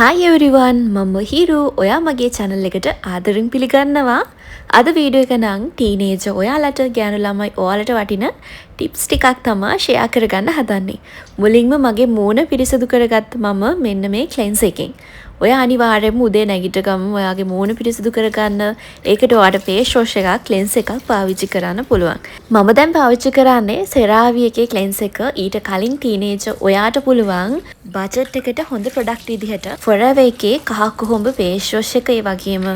Hi everyone, මම හිරු. ඔයා මගේ channel එකට ආදරෙන් පිළිගන්නවා. අද වීඩියෝ එක නම් ටීනේජර් ඔයාලට ගෑනු ළමයි ඔයාලට වටින ටිප්ස් ටිකක් තමයි ෂෙයා කරගන්න හදන්නේ. මුලින්ම මගේ මූණ පිරිසිදු කරගත්ත මම මෙන්න මේ ක්ලෙන්ස් එකෙන්. ඔයා අනිවාර්යයෙන්ම උදේ නැගිට ගමන් ඔයාගේ මූණ පිරිසිදු කරගන්න ඒකට ඔයාට ෆේස් වොෂ් එකක් ක්ලෙන්ස් එකක් පාවිච්චි කරන්න පුළුවන්. මම දැන් පාවිච්චි කරන්නේ CeraVe එකේ ක්ලෙන්ස් එක. ඊට කලින් ටීනේජර් ඔයාට පුළුවන් බජට් එකට හොඳ ප්‍රොඩක්ට් විදිහට Forever එකේ කහ කොහොඹ ෆේස් වොෂ් එක, ඒ වගේම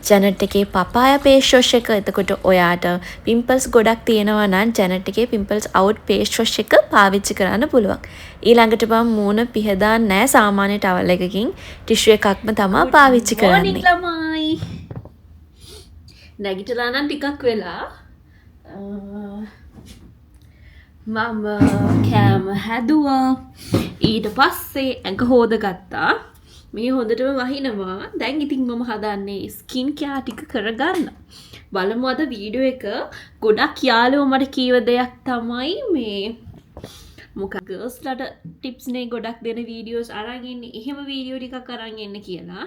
ජැනට් එකේ පපායා ෆේස් වොෂ් එක. එතකොට ඔයාට පිම්පල්ස් ගොඩක් තියෙනවා නම් ජැනට් එකේ පිම්පල්ස් අවුට් ෆේස් වොෂ් එක පාවිච්චි කරන්න පුළුවන්. ඊළඟට මම මූණ පිහදාන්නේ නැහැ සාමාන්‍ය ටවල් එකකින්. ටිෂු එකක්ම තමයි පාවිච්චි කරන්නේ. ළමයි නැගිටලා නම් ටිකක් වෙලා මම කෑම හැදුවා. ඊට පස්සේ ඇඟ හොදගත්තා. මේ හොඳටම වහිනවා. දැන් ඉතින් මම හදන්නේ ස්කින් කෙයාර් ටික කරගන්න. බලමු අද වීඩියෝ එක. ගොඩක් යාළුවෝ මට කීව දෙයක් තමයි මේ මොකක් ගර්ල්ස්ලට ටිප්ස් නේ ගොඩක් දෙන වීඩියෝස් අරන් ඉන්නේ. එහෙම වීඩියෝ ටිකක් අරන් එන්න කියලා.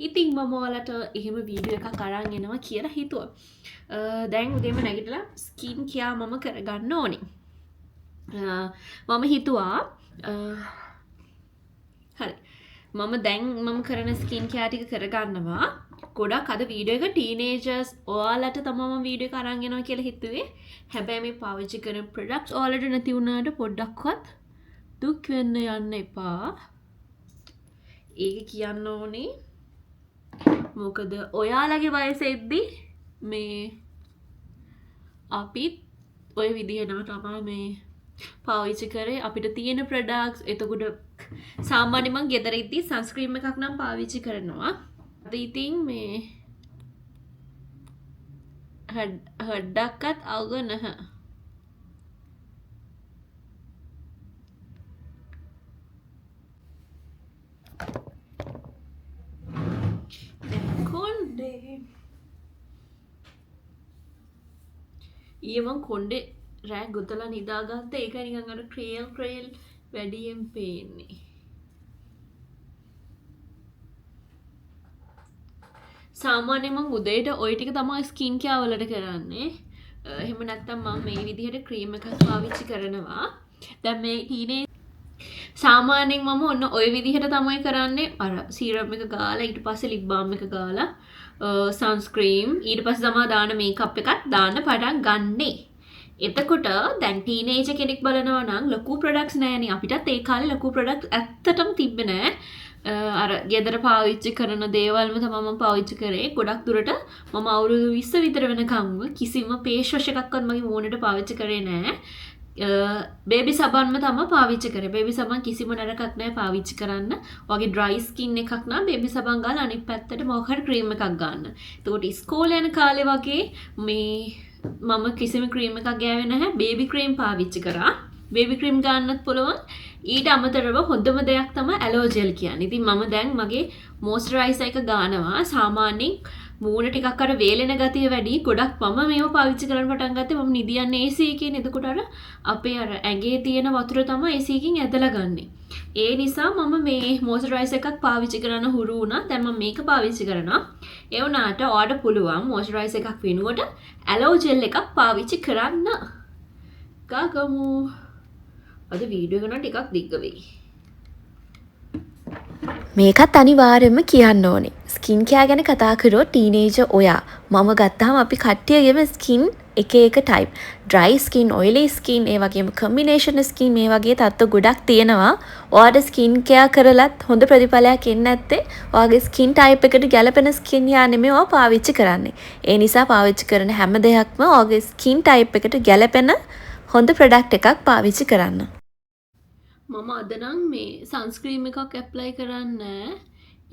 ඉතින් මම ඔයාලට එහෙම වීඩියෝ එකක් අරන් එනවා කියලා හිතුවා. දැන් උදේම නැගිටලා ස්කින් කෙයාර් මම කරගන්න ඕනේ. මම හිතුවා හරි මම කරන ස්කින් කෙයාර් ටික කරගන්නවා. ගොඩක් අද වීඩියෝ එක ටීනේජර්ස් ඔයාලට තමයි මම වීඩියෝ එක අරන් එනවා කියලා හිතුවේ. හැබැයි මේ පාවිච්චි කරන ප්‍රොඩක්ට්ස් ඔයාලට නැති වුණාට පොඩ්ඩක්වත් දුක් වෙන්න යන්න එපා. ඒක කියන්න ඕනේ. මොකද ඔයාලගේ වයසෙද්දි මේ අපිත් ඔය විදිහටම තමයි මේ පාවිච්චි කරේ. අපිට තියෙන ප්‍රොඩක්ට්ස්. එතකොට සාමාන්‍යයෙන් මම ගෙදර ඉද්දි සන්ස්ක්‍රීන් එකක් නම් පාවිච්චි කරනවා. අද ඉතින් මේ හඩක්වත් අවුව නැහැ. කොණ්ඩේ ඊමන් කොණ්ඩේ රෑ ගොතලා නිදාගත්ත. ඒක නිකන් අර ක්‍රේල් වැඩියෙන් පේන්නේ. සාමාන්‍යයෙන් මම උදේට ওই ටික තමයි ස්කින් කෙයාර් වලට කරන්නේ. එහෙම නැත්නම් මම මේ විදිහට ක්‍රීම් එකක් පාවිච්චි කරනවා. දැන් මේ ටීනේජ් සාමාන්‍යයෙන් මම ඔන්න ওই විදිහට තමයි කරන්නේ. අර සීරම් එක ගාලා ඊට පස්සේ ලිප් බාම් එක ගාලා සන්ස්ක්‍රීම් ඊට පස්සේ තමයි දාන මේකප් එකක් දාන්න පටන් ගන්නෙ. එතකොට දැන් ටීනේජර් කෙනෙක් බලනවා නම් ලොකු ප්‍රොඩක්ට්ස් නැහැනේ. අපිටත් ඒ කාලේ ලොකු ප්‍රොඩක්ට්ස් ඇත්තටම තිබ්බේ නැහැ. අර ගෙදර පාවිච්චි කරන දේවල්ම තමයි මම පාවිච්චි කරේ. ගොඩක් දුරට මම අවුරුදු 20 විතර වෙනකම්ම කිසිම ෆේස් වොෂ් එකක්වත් මගේ මූණට පාවිච්චි කරේ නැහැ. බේබි සබන්ම තමයි පාවිච්චි කරේ. බේබි සබන් කිසිම නරකක් නැහැ පාවිච්චි කරන්න. ඔයගේ ඩ්‍රයි ස්කින් එකක් නම් බේබි සබන් ගාලා අනිත් පැත්තට මොකක් හරි ක්‍රීම් එකක් ගන්න. එතකොට ඉස්කෝලේ යන කාලේ වගේ මේ මම කිසිම ක්‍රීම් එකක් ගෑවේ නැහැ. බේබි ක්‍රීම් පාවිච්චි කරා. බේබි ක්‍රීම් ගන්නත් පුළුවන්. ඊට අමතරව හොඳම දෙයක් තමයි ඇලෝ ජෙල් කියන්නේ. ඉතින් මම දැන් මගේ මොයිස්චරයිසර් එක ගන්නවා. සාමාන්‍යයෙන් මූණ ටිකක් අර වේලෙන ගතිය වැඩි. ගොඩක් මම මේව පාවිච්චි කරන්න පටන් ගත්තේ මම නිදියන්නේ AC එකේ. එතකොට අර අපේ අර ඇඟේ තියෙන වතුර තමයි AC එකකින් ඇදලා ගන්නෙ. ඒ නිසා මම මේ මොයිස්චරයිසර් එකක් පාවිච්චි කරන්න හුරු වුණා. දැන් මම මේක පාවිච්චි කරනවා. ඒ වුණාට ඔයාලට පුළුවන් මොයිස්චරයිසර් එකක් වෙනුවට ඇලෝ ජෙල් එකක් පාවිච්චි කරන්න. ගගමු. අද වීඩියෝ එක නම් ටිකක් දිග්ග වෙයි. මේකත් අනිවාර්යයෙන්ම කියන්න ඕනේ. ස්කින් කෙයාර් ගැන කතා කරොත් ටීනේජර් ඔයා මම ගත්තාම අපි කට්ටියගේම ස්කින් එක එක type. Dry skin, oily skin, ඒ වගේම කම්බිනේෂන් ස්කින් මේ වගේ තත්ත්ව ගොඩක් තියෙනවා. ඔයාට ස්කින් කෙයාර් කරලත් හොඳ ප්‍රතිඵලයක් එන්නේ නැත්තේ ඔයාගේ ස්කින් ටයිප් එකට ගැලපෙන ස්කින් කෙයාර් නෙමෙයි ඔයා පාවිච්චි කරන්නේ. ඒ නිසා පාවිච්චි කරන හැම දෙයක්ම ඔයාගේ ස්කින් ටයිප් එකට ගැලපෙන හොඳ ප්‍රොඩක්ට් එකක් පාවිච්චි කරන්න. මම අද නම් මේ සන්ස්ක්‍රීම් එකක් ඇප්ලයි කරන්නේ.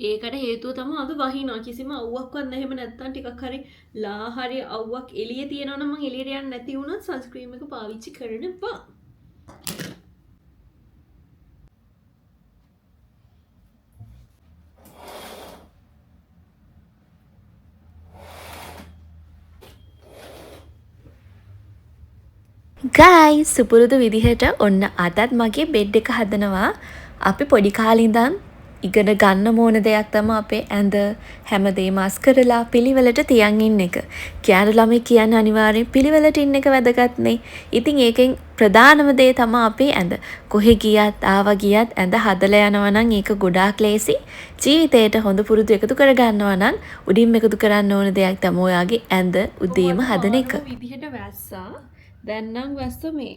ඒකට හේතුව තමයි අද වහිනවා. කිසිම අවුවක්වත් නැහැ. එහෙම නැත්නම් ටිකක් හරි ලා හරි අවුවක් එළියේ තියෙනවා නම් මම එළියට යන්න නැති වුණත් සන්ස්ක්‍රීම් එක පාවිච්චි කරනවා. ගයිස් සුපුරුදු විදිහට ඔන්න අදත් මගේ බෙඩ් එක හදනවා. අපි පොඩි කාලේ ඉඳන් ඉගෙන ගන්න ඕන දෙයක් තමයි අපේ ඇඳ හැමදේම අස් කරලා පිළිවෙලට තියන් ඉන්න එක. ගෑනු ළමයි කියන්නේ අනිවාර්යෙන් පිළිවෙලට ඉන්න එක වැදගත්නේ. ඉතින් ඒකෙන් ප්‍රධානම දේ තමයි අපේ ඇඳ. කොහෙ ගියත් ආවා ගියත් ඇඳ හදලා යනවා නම් ඒක ගොඩාක් ලේසි. ජීවිතේට හොඳ පුරුදු එකතු කර ගන්නවා නම් උඩින් එකතු කරන්න ඕන දෙයක් තමයි ඔයාගේ ඇඳ උදේම හදන එක. විදිහට වැස්සා. දැන් නම් වැස්ස මේ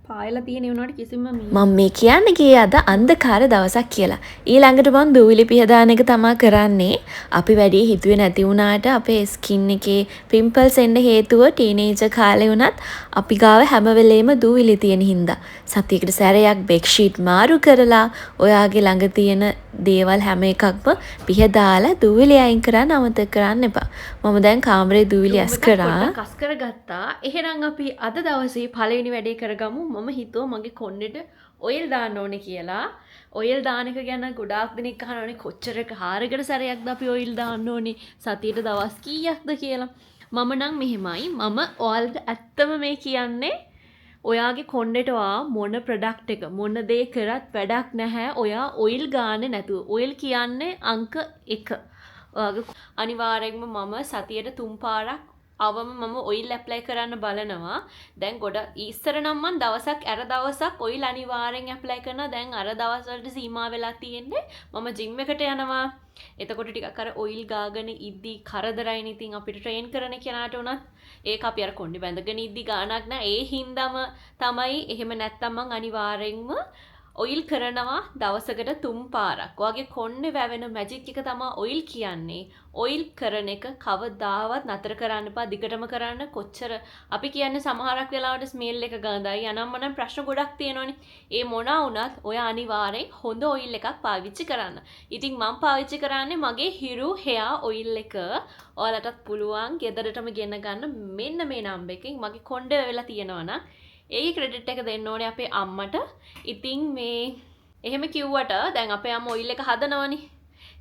පායලා තියෙන උනාට කිසිම මම මේ කියන්න ගියේ අද අන්ධකාර දවසක් කියලා. ඊළඟට මම දූවිලි පිහදාන එක තමයි කරන්නේ. අපි වැඩි හිතුවේ නැති වුණාට අපේ ස්කින් එකේ පිම්පල්ස් එන්න හේතුව ටීනේජර් කාලේ වුණත් අපි ගාව හැම වෙලේම දූවිලි තියෙන හින්දා සතියකට සැරයක් බෙඩ් ෂීට් මාරු කරලා ඔයාගේ ළඟ තියෙන දේවල් හැම එකක්ම පිහදාලා දූවිලි අයින් කරන්න අමතක කරන්න එපා. මම දැන් කාමරේ දූවිලි අස් කරා. කස් කරගත්තා. එහෙනම් අපි අද දවසේ පළවෙනි වැඩේ කරගමු. මම හිතුවා මගේ කොණ්ඩෙට ඔයිල් දාන්න ඕනේ කියලා. ඔයිල් දාන එක ගැන ගොඩාක් දෙනෙක් අහනවානේ කොච්චර කාරකට සැරයක්ද අපි ඔයිල් දාන්න ඕනේ සතියට දවස් කීයක්ද කියලා. මම නම් මෙහෙමයි. මම ඔයාලට ඇත්තම මේ කියන්නේ ඔයාගේ කොණ්ඩෙට මොන ප්‍රොඩක්ට් එක මොන දේ කරත් වැඩක් නැහැ. ඔයා ඔයිල් ගාන්නේ නැතුව. ඔයිල් කියන්නේ අංක 1. ඔයාගේ අනිවාර්යෙන්ම මම සතියට 3 පාරක් අවම මම ඔයිල් ඇප්ලයි කරන්න බලනවා. දැන් ගොඩ ඉස්සර නම් මම දවසක් අර දවසක් ඔයිල් අනිවාර්යෙන් ඇප්ලයි කරනවා. දැන් අර දවස් වලට සීමා වෙලා තියෙන්නේ. මම ජිම් එකට යනවා. එතකොට ටිකක් අර ඔයිල් ගාගෙන ඉද්දි කරදරයිනේ. ඉතින් අපිට ට්‍රේන් කරන කෙනාට උනත් ඒක අපි අර කොණ්ඩේ බැඳගෙන ඉද්දි ගානක් නෑ. ඒ හින්දාම තමයි එහෙම නැත්තම් මං අනිවාර්යෙන්ම ඔයිල් කරනවා දවසකට 3 පාරක්. ඔයාගේ කොණ්ඩේ වැවෙන මැජික් එක තමයි ඔයිල් කියන්නේ. ඔයිල් කරන එක කවදාවත් නතර කරන්න එපා. දිගටම කරන්න. කොච්චර අපි කියන්නේ සමහරක් වෙලාවට ස්මෙල් එක ගඳයි. අනම්මනම් ප්‍රශ්න ගොඩක් තියෙනවනේ. ඒ මොනවා වුණත් ඔයා අනිවාර්යෙන් හොඳ ඔයිල් එකක් පාවිච්චි කරන්න. ඉතින් මම පාවිච්චි කරන්නේ මගේ හිරු හෙයා ඔයිල් එක. ඔයාලටත් පුළුවන් ගෙදරටම ගෙන ගන්න මෙන්න මේ නම්බර් එකෙන් මගේ කොණ්ඩේ වෙලා තියෙනවා නම් ඒ ක්‍රෙඩිට් එක දෙන්න ඕනේ අපේ අම්මට. ඉතින් මේ එහෙම කිව්වට දැන් අපේ අම්ම ඔයිල් එක හදනවනේ.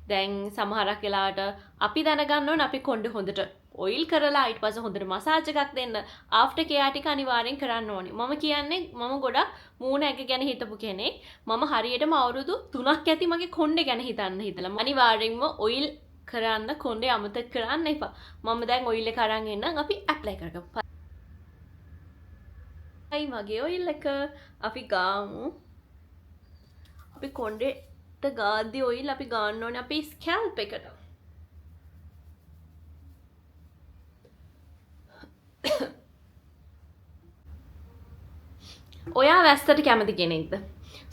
දැන් සමහරක් වෙලාවට අපි දැනගන්න ඕනේ අපි කොණ්ඩේ හොඳට ඔයිල් කරලා ඊට පස්සේ හොඳට මසාජ් එකක් දෙන්න ආෆ්ටර් කෙයාර් ටික අනිවාර්යෙන් කරන්න ඕනේ. මම කියන්නේ මම ගොඩක් මූණ ඇඟ ගැන හිතපු කෙනෙක්. මම හරියටම අවුරුදු 3ක් ඇති මගේ කොණ්ඩේ ගැන හිතන්න හිතලා. අනිවාර්යෙන්ම ඔයිල් කරන්න කොණ්ඩේ අමතක කරන්න එපා. මම දැන් ඔයිල් එක අරන් එන්නම් අපි ඇප්ලයි කරගමු. මගේ ඔයිල් එක අපි ගාමු. අපි කොණ්ඩේට ගාද්දි ඔයිල් අපි ගන්න ඕනේ අපේ ස්කැල්ප් එකට. ඔයා වැස්සට කැමති කෙනෙක්ද?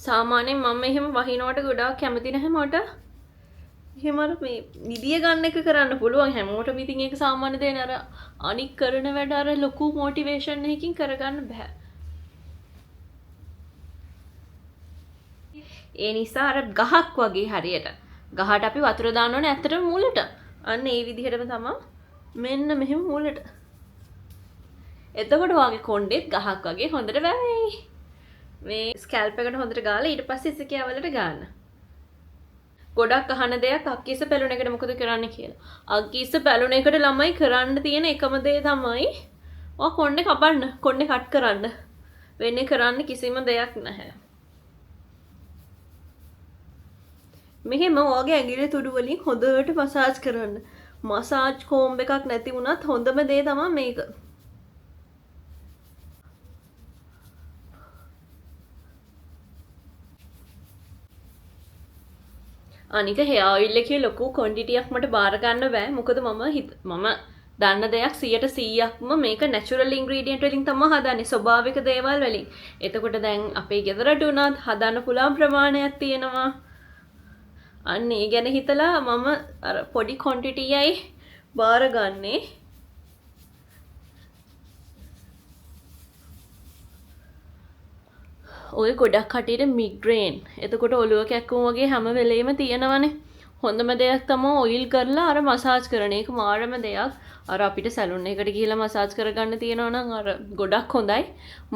සාමාන්‍යයෙන් මම එහෙම වහිනවට ගොඩාක් කැමති නැහැ මට. එහෙම අර මේ විදිය ගන්න එක කරන්න පුළුවන් හැමෝටම. ඉතින් ඒක සාමාන්‍ය දෙයක් නේද? අනික් කරන වැඩ අර ලොකු මොටිවේෂන් එකකින් කරගන්න බෑ. ඒ නිසා අර ගහක් වගේ හරියට ගහට අපි වතුර දාන්න ඕනේ ඇත්තටම මුලට. අන්න ඒ විදිහටම තමයි මෙන්න මෙහෙම මුලට. එතකොට වාගේ කොණ්ඩෙත් ගහක් වගේ හොඳට වැවෙයි. මේ ස්කැල්ප් එකට හොඳට ගාලා ඊට පස්සේ ඉසකියා වලට ගන්න. ගොඩක් අහන දෙයක් අක්කීස පැලුන එකට මොකද කරන්න කියලා. අක්කීස පැලුන එකට ළමයි කරන්න තියෙන එකම දේ තමයි ඔය කොණ්ඩේ කපන්න, කොණ්ඩේ කට් කරන්න. වෙන්නේ කරන්න කිසිම දෙයක් නැහැ. මෙහෙම ඔයාගේ ඇඟිලි තුඩු වලින් හොඳට මසාජ් කරන්න. මසාජ් කෝම්බ් එකක් නැති වුණත් හොඳම දේ තමයි මේක. අනික හෙයා ඔයිල් එකේ ලොකු ක්වොන්ටිටියක් මට බාර ගන්න බෑ. මොකද මම දන්න දෙයක් 100%ක්ම මේක නැචරල් ඉන්ග්‍රීඩියන්ට් වලින් තමයි හදන්නේ. ස්වභාවික දේවල් වලින්. එතකොට දැන් අපේ ගෙදරට උනත් හදන්න පුළුවන් ප්‍රමාණයක් තියෙනවා. අන්න ඒ ගැන හිතලා මම අර පොඩි ක්වොන්ටිටියයි බාර ගන්නේ. ඔය ගොඩක් කටියට මිග්‍රේන්. එතකොට ඔළුව කැක්කුම වගේ හැම වෙලෙම තියෙනවනේ. හොඳම දෙයක් තමයි ඔයිල් කරලා අර මසාජ් කරන එක. මාරම දෙයක්. අර අපිට සැලුන් එකට ගිහලා මසාජ් කරගන්න තියෙනවා නම් අර ගොඩක් හොඳයි.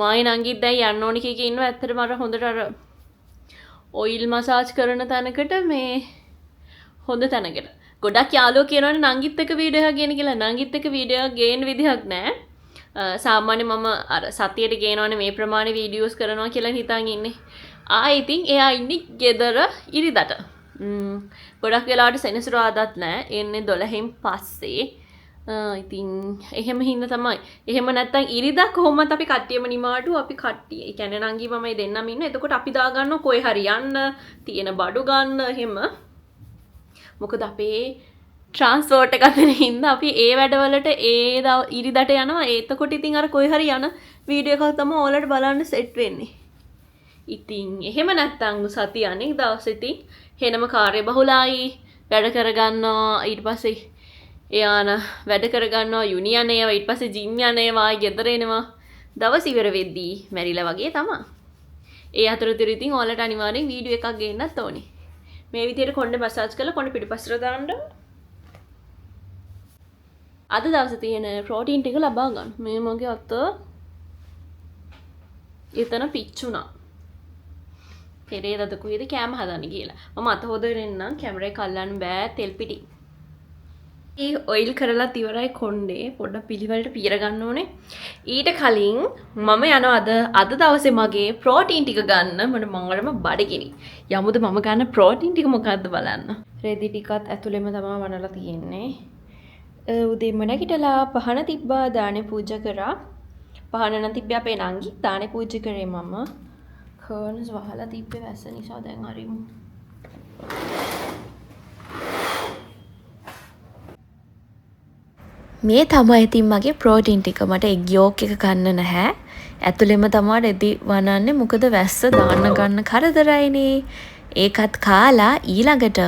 මායි නංගිත් දැන් යන්න ඕනි කී කී ඉන්නවා. ඇත්තටම අර හොඳට අර ඔයිල් මසාජ් කරන තැනකට මේ හොඳ තැනකට. ගොඩක් යාළුවෝ කියනවනේ නංගිත් එක්ක වීඩියෝ එකක් ගේන්න කියලා. නංගිත් එක්ක වීඩියෝ එකක් ගේන්න විදිහක් නැහැ. සාමාන්‍ය මම අර සතියට ගේනවනේ මේ ප්‍රමාණය වීඩියෝස් කරනවා කියලා හිතන් ඉන්නේ. ඉතින් එයා ඉන්නේ ගෙදර ඉරිදට. ගොඩක් වෙලාවට සෙනසුරාදාත් නෑ එන්නේ 12න් පස්සේ. ඉතින් එහෙම හින්දා තමයි. එහෙම නැත්තම් ඉරිදා කොහොමද අපි කට්ටියම නිමාඩු අපි කට්ටිය. ඒ කියන්නේ නංගි මමයි දෙන්නම ඉන්න. එතකොට අපි දාගන්නවා කොයි හරි යන්න තියෙන බඩු ගන්න එහෙම. මොකද අපේ ට්‍රාන්ස්පෝර්ට් එකක් දෙන හින්දා අපි ඒ වැඩවලට ඒ ඉරිදට යනවා. එතකොට ඉතින් අර කොයි හරි යන වීඩියෝ එකක් තමයි ඔයාලට බලන්න සෙට් වෙන්නේ. ඉතින් එහෙම නැත්තම් සතිය අනෙක් දවස් ඉතින් හෙනම කාර්යබහුලයි වැඩ කරගන්නවා ඊට පස්සේ එයාන වැඩ කරගන්නවා යුනියන් ඒවා ඊට පස්සේ ජිම් යන ඒවා ගෙදර එනවා දවස් ඉවර වෙද්දී මැරිලා වගේ තමයි. ඒ අතරතුර ඉතින් ඔයාලට අනිවාර්යෙන් වීඩියෝ එකක් ගේන්නත් ඕනේ. මේ විදිහට කොණ්ඩේ මසාජ් කරලා කොණ්ඩේ පිටිපස්සට දාන්න. අද දවසේ තියෙන ප්‍රෝටීන් ටික ලබා ගන්න. මේ මගේ අත එතන පිච්චුණා. පෙරේදද කොහෙද කෑම හදන්න කියලා. මම අත හොදගෙන ඉන්නම් කැමරේ කල්ලන්න බෑ තෙල් පිටි. ඒ ඔයිල් කරලා ඉවරයි කොණ්ඩේ පොඩ්ඩක් පිළිවෙලට පීර ගන්න ඕනේ. ඊට කලින් මම යනවා අද දවසේ මගේ ප්‍රෝටීන් ටික ගන්න මට මංගලම බඩගිනි. යමුද මම ගන්න ප්‍රෝටීන් ටික මොකද්ද බලන්න. රෙදි ටිකත් ඇතුළෙම තමයි වනලා තියෙන්නේ. උදේම නැගිටලා පහන තිබ්බා දානේ පූජා කරා. පහන නම් තිබ්බේ අපේ නංගි දානේ පූජා කරේ මම. කර්නස් වහලා තිබ්බේ වැස්ස නිසා දැන් හරිමු. මේ තමයි ඉතින් මගේ ප්‍රෝටීන් ටික. මට එග් යෝක් එක ගන්න නැහැ. ඇතුළෙම තමයි රෙදි වනන්නේ. මොකද වැස්ස දාන්න ගන්න කරදරයිනේ. ඒකත් කාලා ඊළඟට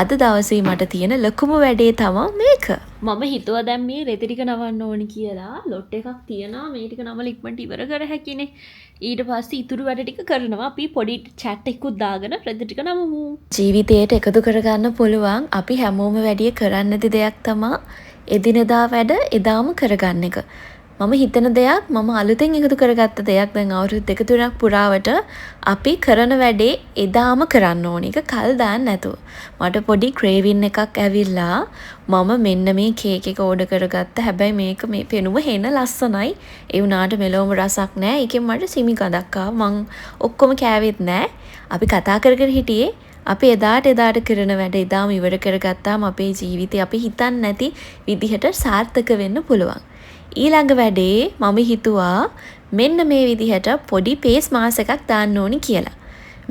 අද දවසේ මට තියෙන ලොකුම වැඩේ තමයි මේක. මම හිතුවා දැන් මේ රෙදි ටික නවන්න ඕනි කියලා. ලොට් එකක් තියනවා මේ ටික නවල ඉක්මනට ඉවර කර හැකිනේ. ඊට පස්සේ ඉතුරු වැඩ ටික කරනවා. අපි පොඩි chat එකකුත් දාගෙන රෙදි ටික නවමු. ජීවිතයට එකතු කරගන්න පුළුවන් අපි හැමෝම වැඩිය කරන්න නැති දෙයක් තමයි එදිනෙදා වැඩ එදාම කරගන්න එක. මම හිතන දෙයක් මම අලුතෙන් එකතු කරගත්ත දෙයක් දැන් අවුරුදු 2-3ක් පුරාවට අපි කරන වැඩේ එදාම කරන්න ඕන එක කල් දාන්න නැතුව. මට පොඩි ක්‍රේවින් එකක් ඇවිල්ලා මම මෙන්න මේ කේක් එක ඕඩර් කරගත්තා. හැබැයි මේක මේ පෙනුම හෙන ලස්සනයි. ඒ වුණාට මෙලොවම රසක් නැහැ. ඒකෙන් මට සිමි ගඳක් ආවා. මං ඔක්කොම කෑවෙත් නැහැ. අපි කතා කර කර හිටියේ අපි එදාට කරන වැඩ එදාම ඉවර කරගත්තාම අපේ ජීවිතේ අපි හිතන්නේ නැති විදිහට සාර්ථක වෙන්න පුළුවන්. ඊළඟ වැඩේ මම හිතුවා මෙන්න මේ විදිහට පොඩි පේස් මාස් එකක් දාන්න ඕනි කියලා.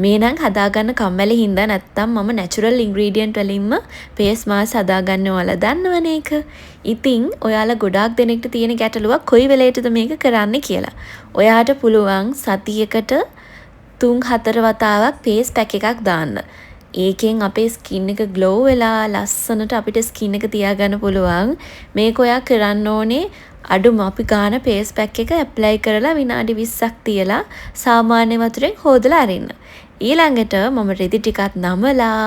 මේ නම් හදාගන්න කම්මැලි හින්දා නැත්තම් මම නැචරල් ඉන්ග්‍රීඩියන්ට් වලින්ම පේස් මාස් හදාගන්න ඔයාලා දන්නවනේ ඒක. ඉතින් ඔයාලා ගොඩාක් දෙනෙක්ට තියෙන ගැටලුවක් කොයි වෙලේටද මේක කරන්න කියලා. ඔයාට පුළුවන් සතියකට 3-4 වතාවක් පේස් පැක් එකක් දාන්න. ඒකෙන් අපේ ස්කින් එක ග්ලෝ වෙලා ලස්සනට අපිට ස්කින් එක තියාගන්න පුළුවන්. මේක ඔයා කරන්න ඕනේ අඩුම අපි ගන්න පේස් පැක් එක ඇප්ලයි කරලා විනාඩි 20ක් තියලා සාමාන්‍ය වතුරෙන් හොදලා අරින්න. ඊළඟට මම රෙදි ටිකක් නමලා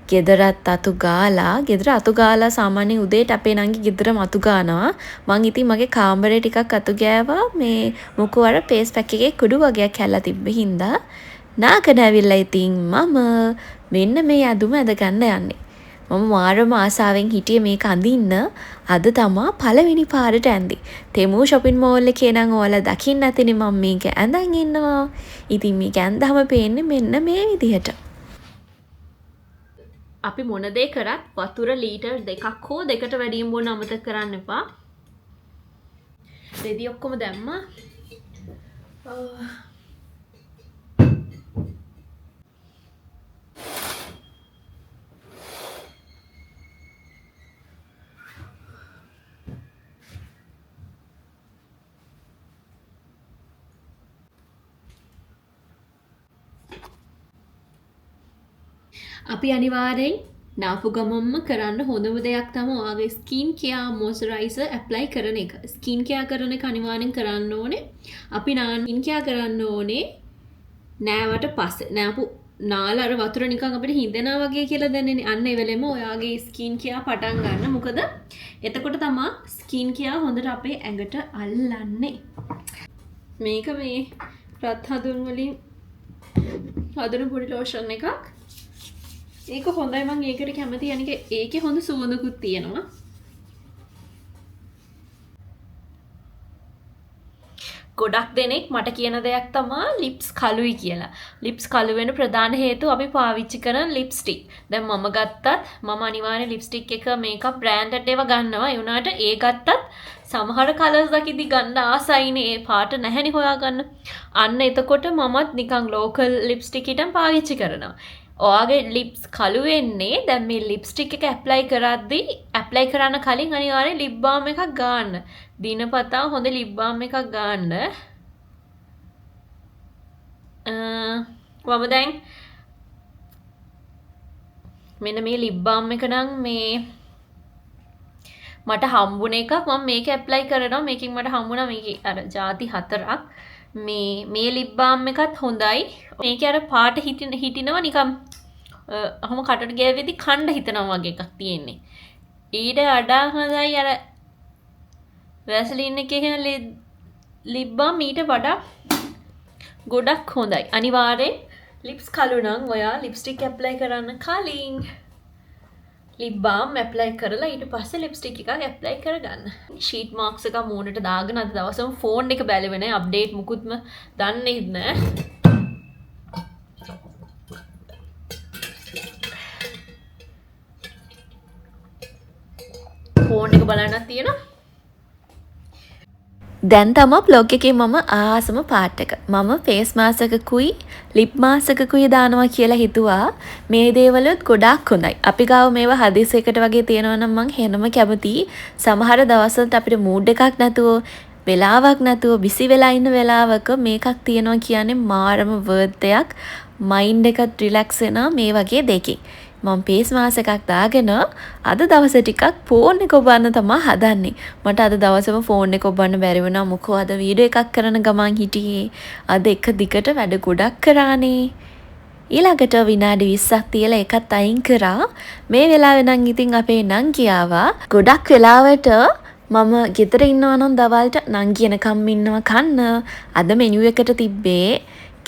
ගෙදරත් අතු ගාලා ගෙදර අතු ගාලා සාමාන්‍යයෙන් උදේට අපේ නංගි ගෙදරම අතු ගානවා. මං ඉතින් මගේ කාමරේ ටිකක් අතු ගෑවා මේ මොකෝ අර පේස් පැක් එකේ කුඩු වගේක් හැල්ලා තිබ්බ හින්දා නාකන ඇවිල්ලා ඉතින් මම මෙන්න මේ අඳුම ඇඳ ගන්න යන්නේ. මම මාරම ආසාවෙන් හිටියේ මේක අඳින්න. අද තමා පළවෙනි පාරට ඇඳි. තෙමු shopping mall එකේ නම් ඔයාලා දකින්න ඇතිනේ මම මේක ඇඳන් ඉන්නවා. ඉතින් මේක ඇඳහම පේන්නේ මෙන්න මේ විදිහට. අපි මොන දේ කරත් වතුර ලීටර් 2ක් හෝ 2කට වැඩියෙන් බොන්න අමතක කරන්න එපා. රෙදි ඔක්කොම දැම්මා. අපි අනිවාර්යෙන් නාපු ගමම්ම කරන්න හොඳම දෙයක් තමයි ඔයාගේ ස්කින් කෙයා මොයිස්චරයිසර් ඇප්ලයි කරන එක. ස්කින් කෙයා කරන එක අනිවාර්යෙන් කරන්න ඕනේ. අපි ස්කින් කෙයා කරන්න ඕනේ නෑවට පස්සේ. නෑපු නාල අර වතුර නිකන් අපිට හින්දෙනා වගේ කියලා දැනෙන්නේ. අන්න ඒ වෙලෙම ඔයාගේ ස්කින් කෙයා පටන් ගන්න. මොකද එතකොට තමයි ස්කින් කෙයා හොඳට අපේ ඇඟට අල්ලන්නේ. මේක මේ රත් හඳුන් වලින් හදන පොඩි ලෝෂන් එකක්. ඒක හොඳයි මම ඒකට කැමති. අනික ඒකේ හොඳ සුවඳකුත් තියෙනවා. ගොඩක් දෙනෙක් මට කියන දෙයක් තමා ලිප්ස් කළුයි කියලා. ලිප්ස් කළු වෙන ප්‍රධාන හේතුව අපි පාවිච්චි කරන ලිප්ස්ටික්. දැන් මම ගත්තත් මම අනිවාර්යෙන් ලිප්ස්ටික් එක මේකප් බ්‍රෑන්ඩඩ් ඒවා ගන්නවා. ඒ වුණාට ඒ ගත්තත් සමහර කලර්ස් දකිද්දි ගන්න ආසයිනේ ඒ පාට නැහැනි හොයාගන්න. අන්න එතකොට මමත් නිකන් ලෝකල් ලිප්ස්ටික් එකෙන් පාවිච්චි කරනවා. ඔයාගේ ලිප්ස් කළු වෙන්නේ දැන් මේ ලිප්ස්ටික් එක ඇප්ලයි කරද්දී ඇප්ලයි කරන්න කලින් අනිවාර්යෙන් ලිප් බාම් එකක් ගන්න. දිනපතා හොඳ ලිප් බාම් එකක් ගන්න. මම දැන් මෙන්න මේ ලිප් බාම් එක නම් මේ මට හම්බුන එකක් මම මේක ඇප්ලයි කරනවා. මේකෙන් මට හම්බුණා මේකේ අර ಜಾති 4ක්. මේ ලිප් බාම් එකත් හොඳයි. මේකේ අර පාට හිටිනවා නිකම් අහම කටට ගෑවෙදි කණ්ඩ හිතනවා වගේ එකක් තියෙන්නේ. ඊට වඩා හොඳයි අර වැසලින් එකේ කියන ලිප් බාම් ඊට වඩා ගොඩක් හොඳයි. අනිවාර්යෙන් ලිප්ස් කළු නම් ඔයා ලිප්ස්ටික් ඇප්ලයි කරන්න කලින් ලිප් බාම් ඇප්ලයි කරලා ඊට පස්සේ ලිප්ස්ටික් එකක් ඇප්ලයි කරගන්න. ෂීට් මාක්ස් එක මූණට දාගෙන අද දවසම ෆෝන් එක බැලුවේ නැහැ. අප්ඩේට් මුකුත්ම දන්නේ නැහැ. ෆෝන් එක බලන්නත් තියෙනවා. දැන් තමයි බ්ලොග් එකේ මම ආසම පාට් එක. මම ෆේස් මාස්ක් එකකුයි ලිප් මාස්ක් එකකුයි දානවා කියලා හිතුවා. මේ දේවලුත් ගොඩාක් හොඳයි. අපි ගාව මේවා හදිසියකට වගේ තියෙනවා නම් මං හෙනම කැමතියි. සමහර දවස්වලට අපිට මූඩ් එකක් නැතුව වෙලාවක් නැතුව බිසි වෙලා ඉන්න වෙලාවක මේකක් තියෙනවා කියන්නේ මාරම වර්ත් එකක්. මයින්ඩ් එකත් රිලැක්ස් වෙනවා මේ වගේ දෙකකින්. මම ෆේස් මාස්ක් එකක් දාගෙන අද දවසේ ටිකක් ෆෝන් එක ඔබන්න තමයි හදන්නේ. මට අද දවසේම ෆෝන් එක ඔබන්න බැරි වුණා. මොකෝ අද වීඩියෝ එකක් කරන ගමන් හිටියේ. අද එක දිගට වැඩ ගොඩක් කරානේ. ඊළඟට විනාඩි 20ක් තියලා එකත් අයින් කරා. මේ වෙලාවේ නම් ඉතින් අපේ නංගි ආවා. ගොඩක් වෙලාවට මම ගෙදර ඉන්නවා නම් දවල්ට නංගි එනකම් ඉන්නවා කන්න. අද මෙනු එකට තිබ්බේ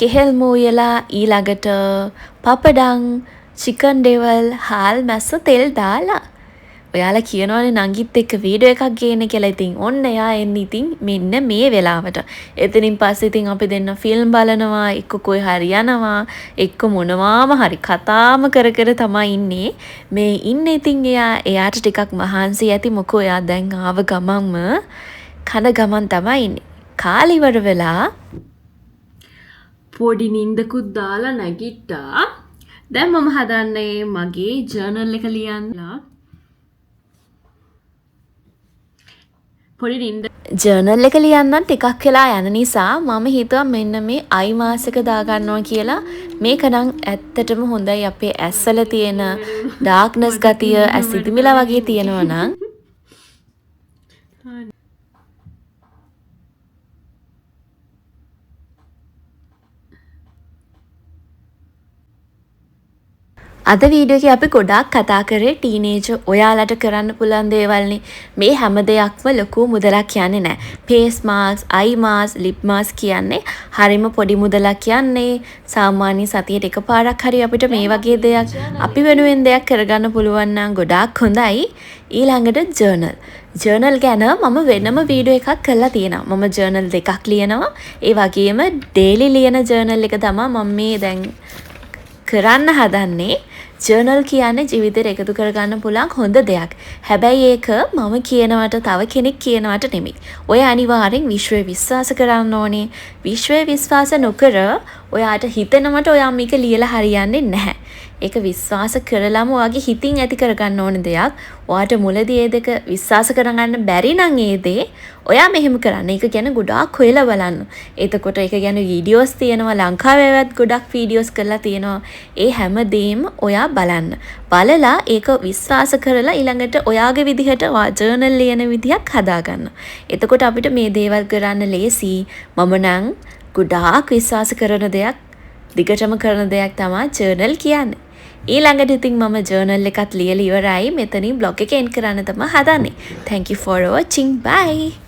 කෙහෙල් මූයලා ඊළඟට පපඩම් චිකන් ඩෙවල් හාල් මැස්ස තෙල් දාලා. ඔයාලා කියනවනේ නංගිත් එක්ක වීඩියෝ එකක් ගේන්න කියලා. ඉතින් ඔන්න එයා එන්නේ ඉතින් මෙන්න මේ වෙලාවට. එතනින් පස්සේ ඉතින් අපි දෙන්න ෆිල්ම් බලනවා, එක්ක කොයි හරි යනවා, එක්ක මොනවාම හරි කතාම කර කර තමයි ඉන්නේ. මේ ඉන්නේ ඉතින් එයාට ටිකක් මහන්සි ඇති. මොකෝ එයා දැන් ආව ගමන්ම කන ගමන් තමයි ඉන්නේ. කාලේ ඉවර වෙලා පොඩි නින්දකුත් දාලා නැගිට්ටා. දැන් මම හදන්නේ මගේ ජර්නල් එක ලියන්නලා. පොඩි නින්ද ජර්නල් එක ලියන්නත් ටිකක් වෙලා යන නිසා මම හිතුවා මෙන්න මේ අයි මාස් එක දාගන්නවා කියලා. මේක නම් ඇත්තටම හොඳයි. අපේ ඇස්වල තියෙන ඩාර්ක්නස් ගතිය ඇස් ඉදිමිලා වගේ තියෙනවා නම් අද වීඩියෝ එකේ අපි ගොඩාක් කතා කරේ ටීනේජර් ඔයාලට කරන්න පුළුවන් දේවල්නේ. මේ හැම දෙයක්ම ලොකු මුදලක් කියන්නේ නැහැ. ෆේස් මාස්ක්, අයි මාස්ක්, ලිප් මාස්ක් කියන්නේ හරිම පොඩි මුදලක් කියන්නේ. සාමාන්‍ය සතියට එකපාරක් හරි අපිට මේ වගේ දෙයක් අපි වෙනුවෙන් දෙයක් කරගන්න පුළුවන් නම් ගොඩාක් හොඳයි. ඊළඟට ජර්නල්. ජර්නල් ගැන මම වෙනම වීඩියෝ එකක් කරලා තියෙනවා. මම ජර්නල් දෙකක් ලියනවා. ඒ වගේම ඩේලි ලියන ජර්නල් එක තමයි මම මේ දැන් කරන්න හදන්නේ. ජර්නල් කියන්නේ ජීවිතේට එකතු කරගන්න පුළුවන් හොඳ දෙයක්. හැබැයි ඒක මම කියනවට තව කෙනෙක් කියනවට නෙමෙයි. ඔය අනිවාර්යෙන් විශ්වය විශ්වාස කරන්න ඕනේ. විශ්වය විශ්වාස නොකර ඔයාට හිතෙනවට ඔයා මේක ලියලා හරියන්නේ නැහැ. ඒක විශ්වාස කරලම ඔයාගේ හිතින් ඇති කරගන්න ඕන දෙයක්. ඔයාට මුලදී ඒ දෙක විශ්වාස කරගන්න බැරි නම් ඒ දේ ඔයා මෙහෙම කරන්න. ඒක ගැන ගොඩාක් හොයලා බලන්න. එතකොට ඒක ගැන වීඩියෝස් තියෙනවා. ලංකාවේවත් ගොඩක් වීඩියෝස් කරලා තියෙනවා. ඒ හැම දෙයක්ම ඔයා බලන්න. බලලා ඒක විශ්වාස කරලා ඊළඟට ඔයාගේ විදිහට ජර්නල් ලියන විදියක් හදාගන්න. එතකොට අපිට මේ දේවල් කරන්න ලේසි. මම නම් ගොඩාක් විශ්වාස කරන දෙයක්, දිගටම කරන දෙයක් තමයි ජර්නල් කියන්නේ. ඊළඟට ඉතින් මම ජර්නල් එකත් ලියලා ඉවරයි. මෙතනින් බ්ලොග් එක එන්ඩ් කරන්න තමයි හදන්නේ. Thank you for watching. Bye.